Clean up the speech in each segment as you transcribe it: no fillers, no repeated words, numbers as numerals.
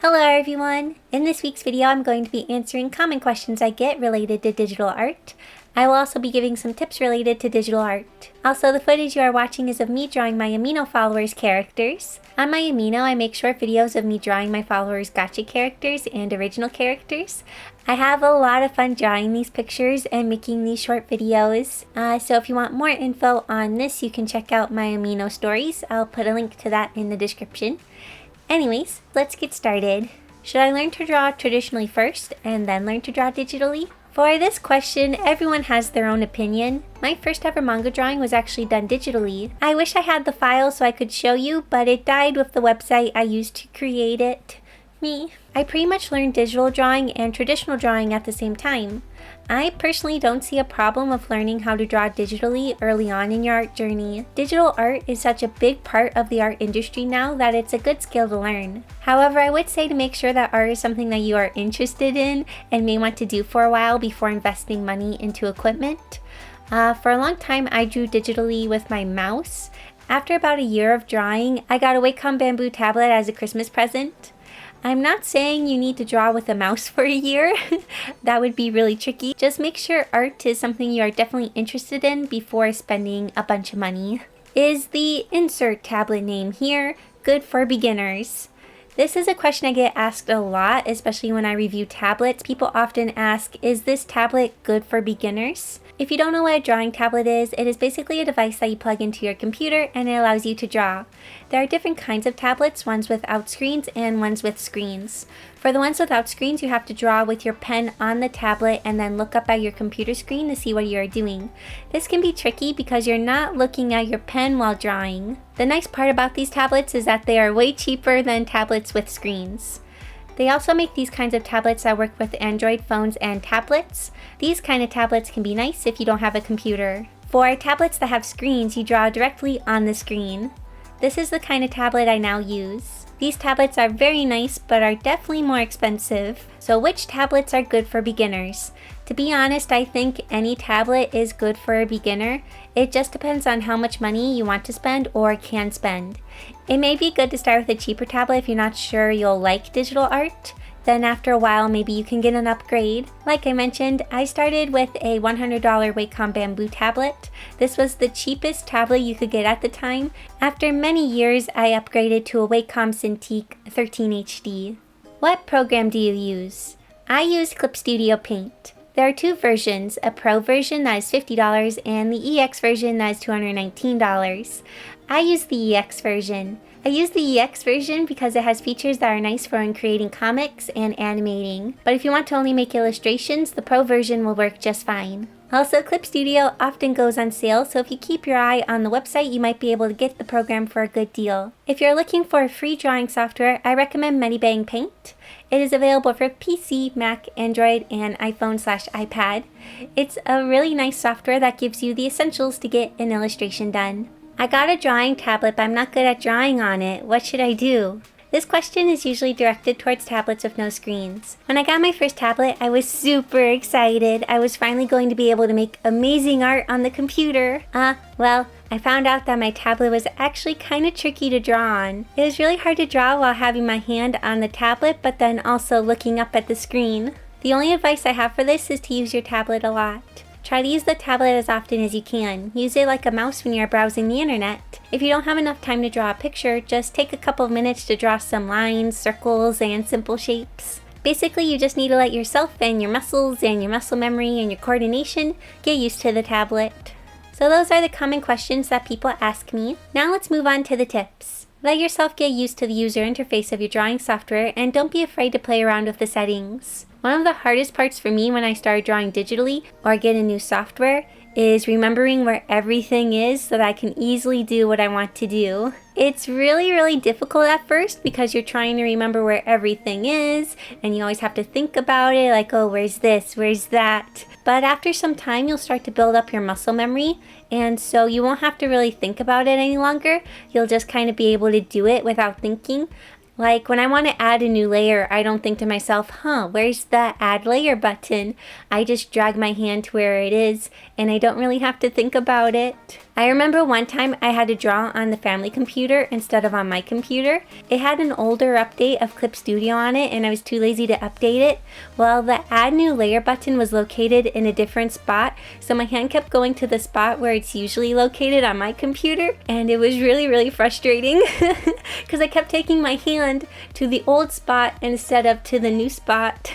Hello everyone! In this week's video I'm going to be answering common questions I get related to digital art. I will also be giving some tips related to digital art. Also, the footage you are watching is of me drawing my Amino followers' characters. On my Amino, I make short videos of me drawing my followers' gacha characters and original characters. I have a lot of fun drawing these pictures and making these short videos. So if you want more info on this, you can check out my Amino stories. I'll put a link to that in the description. Anyways, let's get started. Should I learn to draw traditionally first and then learn to draw digitally? For this question, everyone has their own opinion. My first ever manga drawing was actually done digitally. I wish I had the file so I could show you, but it died with the website I used to create it. Me. I pretty much learned digital drawing and traditional drawing at the same time. I personally don't see a problem of learning how to draw digitally early on in your art journey. Digital art is such a big part of the art industry now that it's a good skill to learn. However, I would say to make sure that art is something that you are interested in and may want to do for a while before investing money into equipment. For a long time, I drew digitally with my mouse. After about a year of drawing, I got a Wacom bamboo tablet as a Christmas present. I'm not saying you need to draw with a mouse for a year. That would be really tricky. Just make sure art is something you are definitely interested in before spending a bunch of money. Is the insert tablet name here good for beginners? This is a question I get asked a lot, especially when I review tablets. People often ask, is this tablet good for beginners? If you don't know what a drawing tablet is, it is basically a device that you plug into your computer and it allows you to draw. There are different kinds of tablets, ones without screens and ones with screens. For the ones without screens, you have to draw with your pen on the tablet and then look up at your computer screen to see what you are doing. This can be tricky because you're not looking at your pen while drawing. The nice part about these tablets is that they are way cheaper than tablets with screens. They also make these kinds of tablets that work with Android phones and tablets. These kind of tablets can be nice if you don't have a computer. For tablets that have screens, you draw directly on the screen. This is the kind of tablet I now use. These tablets are very nice but are definitely more expensive. So which tablets are good for beginners? To be honest, I think any tablet is good for a beginner. It just depends on how much money you want to spend or can spend. It may be good to start with a cheaper tablet if you're not sure you'll like digital art. Then after a while, maybe you can get an upgrade. Like I mentioned, I started with a $100 Wacom bamboo tablet. This was the cheapest tablet you could get at the time. After many years, I upgraded to a Wacom Cintiq 13 HD. What program do you use? I use Clip Studio Paint. There are two versions, a Pro version that is $50 and the EX version that is $219. I use the EX version. I use the EX version because it has features that are nice for when creating comics and animating. But if you want to only make illustrations, the Pro version will work just fine. Also, Clip Studio often goes on sale, so if you keep your eye on the website, you might be able to get the program for a good deal. If you're looking for a free drawing software, I recommend Medibang Paint. It is available for PC, Mac, Android, and iPhone/iPad. It's a really nice software that gives you the essentials to get an illustration done. I got a drawing tablet, but I'm not good at drawing on it. What should I do? This question is usually directed towards tablets with no screens. When I got my first tablet, I was super excited. I was finally going to be able to make amazing art on the computer. Well, I found out that my tablet was actually kind of tricky to draw on. It was really hard to draw while having my hand on the tablet, but then also looking up at the screen. The only advice I have for this is to use your tablet a lot. Try to use the tablet as often as you can. Use it like a mouse when you're browsing the internet. If you don't have enough time to draw a picture, just take a couple of minutes to draw some lines, circles, and simple shapes. Basically, you just need to let yourself and your muscles and your muscle memory and your coordination get used to the tablet. So those are the common questions that people ask me. Now let's move on to the tips. Let yourself get used to the user interface of your drawing software and don't be afraid to play around with the settings. One of the hardest parts for me when I started drawing digitally or get a new software is remembering where everything is so that I can easily do what I want to do. It's really difficult at first because you're trying to remember where everything is and you always have to think about it like, oh, where's this, where's that? But after some time, you'll start to build up your muscle memory, and so you won't have to really think about it any longer. You'll just kind of be able to do it without thinking. Like when I want to add a new layer, I don't think to myself, where's the add layer button? I just drag my hand to where it is and I don't really have to think about it. I remember one time I had to draw on the family computer instead of on my computer. It had an older update of Clip Studio on it and I was too lazy to update it. Well, the add new layer button was located in a different spot, so my hand kept going to the spot where it's usually located on my computer, and it was really frustrating because I kept taking my hand to the old spot instead of to the new spot.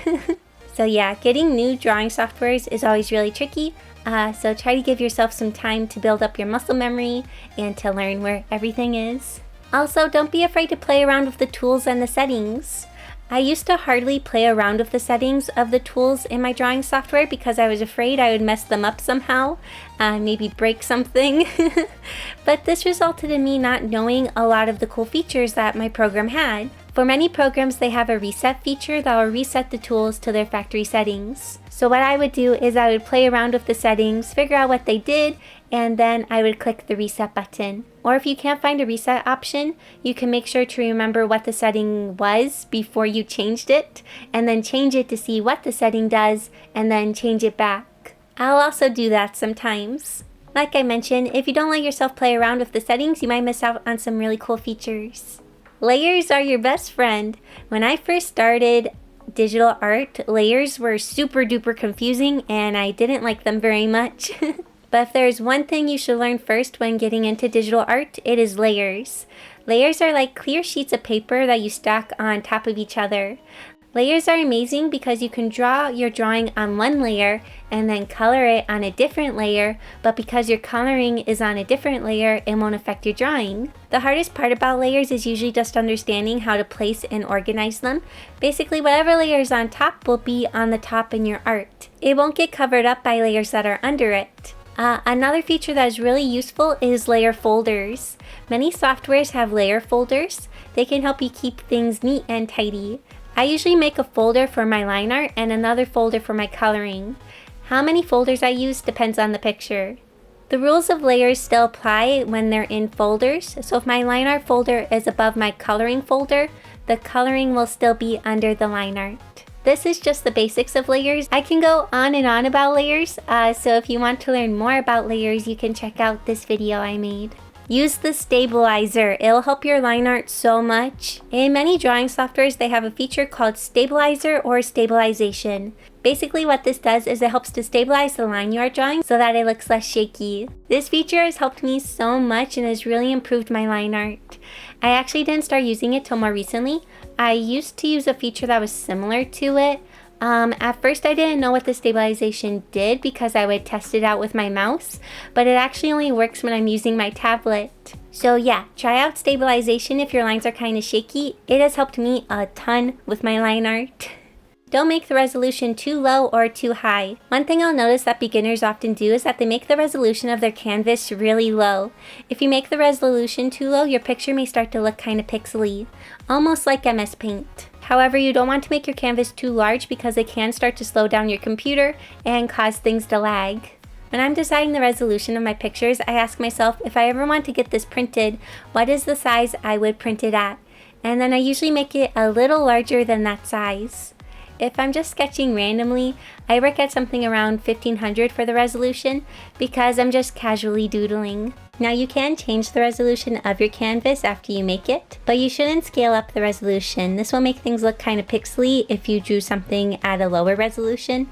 So yeah, getting new drawing softwares is always really tricky. So try to give yourself some time to build up your muscle memory and to learn where everything is. Also, don't be afraid to play around with the tools and the settings. I used to hardly play around with the settings of the tools in my drawing software because I was afraid I would mess them up somehow, maybe break something. But this resulted in me not knowing a lot of the cool features that my program had. For many programs, they have a reset feature that will reset the tools to their factory settings. So what I would do is I would play around with the settings, figure out what they did, and then I would click the reset button. Or if you can't find a reset option, you can make sure to remember what the setting was before you changed it, and then change it to see what the setting does, and then change it back. I'll also do that sometimes. Like I mentioned, if you don't let yourself play around with the settings, you might miss out on some really cool features. Layers are your best friend. When I first started digital art, layers were super duper confusing and I didn't like them very much. But if there's one thing you should learn first when getting into digital art, it is layers. Layers are like clear sheets of paper that you stack on top of each other. Layers are amazing because you can draw your drawing on one layer and then color it on a different layer, but because your coloring is on a different layer, it won't affect your drawing. The hardest part about layers is usually just understanding how to place and organize them. Basically, whatever layer is on top will be on the top in your art. It won't get covered up by layers that are under it. Another feature that is really useful is layer folders. Many softwares have layer folders. They can help you keep things neat and tidy. I usually make a folder for my line art and another folder for my coloring. How many folders I use depends on the picture. The rules of layers still apply when they're in folders, so if my line art folder is above my coloring folder, the coloring will still be under the line art. This is just the basics of layers. I can go on and on about layers, so if you want to learn more about layers, you can check out this video I made. Use the stabilizer. It'll help your line art so much. In many drawing softwares, they have a feature called stabilizer or stabilization. Basically what this does is it helps to stabilize the line you are drawing so that it looks less shaky. This feature has helped me so much and has really improved my line art. I actually didn't start using it till more recently. I used to use a feature that was similar to it. At first I didn't know what the stabilization did because I would test it out with my mouse, but it actually only works when I'm using my tablet. So yeah, try out stabilization if your lines are kind of shaky. It has helped me a ton with my line art. Don't make the resolution too low or too high. One thing I'll notice that beginners often do is that they make the resolution of their canvas really low. If you make the resolution too low, your picture may start to look kind of pixely, almost like MS Paint. However, you don't want to make your canvas too large because it can start to slow down your computer and cause things to lag. When I'm deciding the resolution of my pictures, I ask myself, if I ever want to get this printed, what is the size I would print it at? And then I usually make it a little larger than that size. If I'm just sketching randomly, I work at something around 1500 for the resolution because I'm just casually doodling. Now you can change the resolution of your canvas after you make it, but you shouldn't scale up the resolution. This will make things look kind of pixely if you drew something at a lower resolution.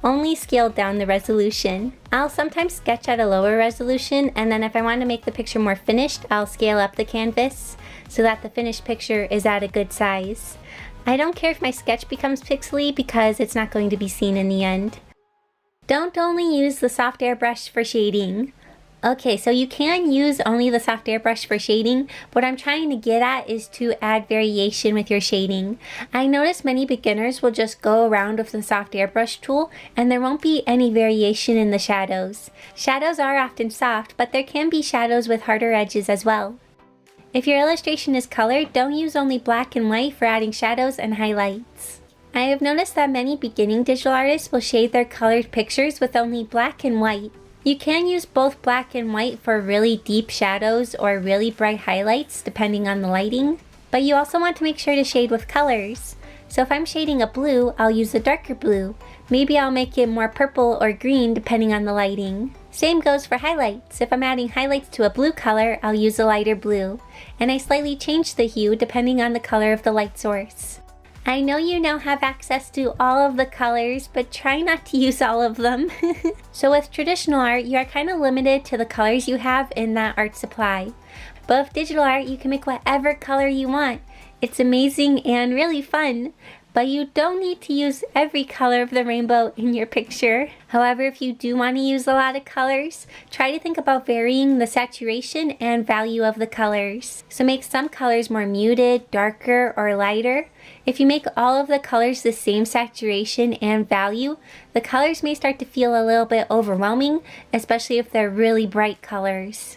Only scale down the resolution. I'll sometimes sketch at a lower resolution, and then if I want to make the picture more finished, I'll scale up the canvas so that the finished picture is at a good size. I don't care if my sketch becomes pixely because it's not going to be seen in the end. Don't only use the soft airbrush for shading. Okay, so you can use only the soft airbrush for shading. What I'm trying to get at is to add variation with your shading. I notice many beginners will just go around with the soft airbrush tool and there won't be any variation in the shadows. Shadows are often soft, but there can be shadows with harder edges as well. If your illustration is colored, don't use only black and white for adding shadows and highlights. I have noticed that many beginning digital artists will shade their colored pictures with only black and white. You can use both black and white for really deep shadows or really bright highlights depending on the lighting. But you also want to make sure to shade with colors. So if I'm shading a blue, I'll use a darker blue. Maybe I'll make it more purple or green depending on the lighting. Same goes for highlights. If I'm adding highlights to a blue color, I'll use a lighter blue. And I slightly change the hue depending on the color of the light source. I know you now have access to all of the colors, but try not to use all of them. So with traditional art, you are kind of limited to the colors you have in that art supply. But with digital art, you can make whatever color you want. It's amazing and really fun. But you don't need to use every color of the rainbow in your picture. However, if you do want to use a lot of colors, try to think about varying the saturation and value of the colors. So make some colors more muted, darker, or lighter. If you make all of the colors the same saturation and value, the colors may start to feel a little bit overwhelming, especially if they're really bright colors.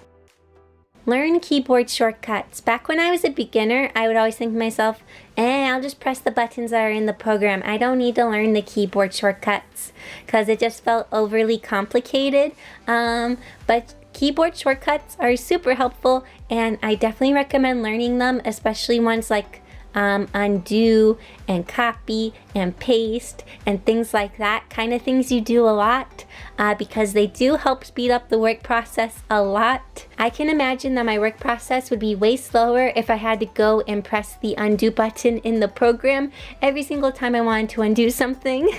Learn keyboard shortcuts. Back when I was a beginner, I would always think to myself, I'll just press the buttons that are in the program. I don't need to learn the keyboard shortcuts because it just felt overly complicated. But keyboard shortcuts are super helpful, and I definitely recommend learning them, especially ones like undo and copy and paste and things like that, kind of things you do a lot because they do help speed up the work process a lot. I can imagine that my work process would be way slower if I had to go and press the undo button in the program every single time I wanted to undo something.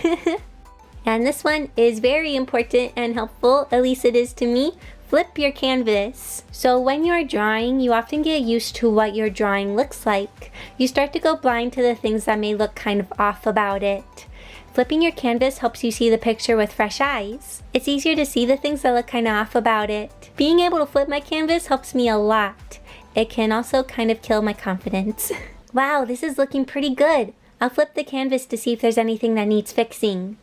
And this one is very important and helpful, at least it is to me. Flip your canvas. So when you're drawing, you often get used to what your drawing looks like. You start to go blind to the things that may look kind of off about it. Flipping your canvas helps you see the picture with fresh eyes. It's easier to see the things that look kind of off about it. Being able to flip my canvas helps me a lot. It can also kind of kill my confidence. Wow, this is looking pretty good. I'll flip the canvas to see if there's anything that needs fixing.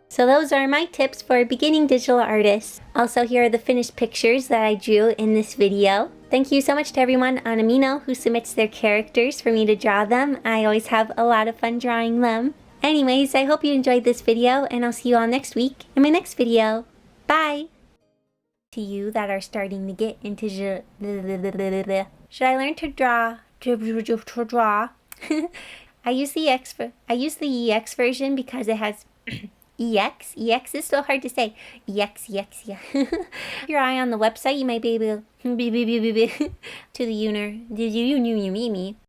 So those are my tips for beginning digital artists. Also, here are the finished pictures that I drew in this video. Thank you so much to everyone on Amino who submits their characters for me to draw them. I always have a lot of fun drawing them. Anyways, I hope you enjoyed this video, and I'll see you all next week in my next video. Bye! To you that are starting to get into should I learn to draw? I use the EX version because it has EX is so hard to say. EX, yeah. Your eye on the website, you might be able to the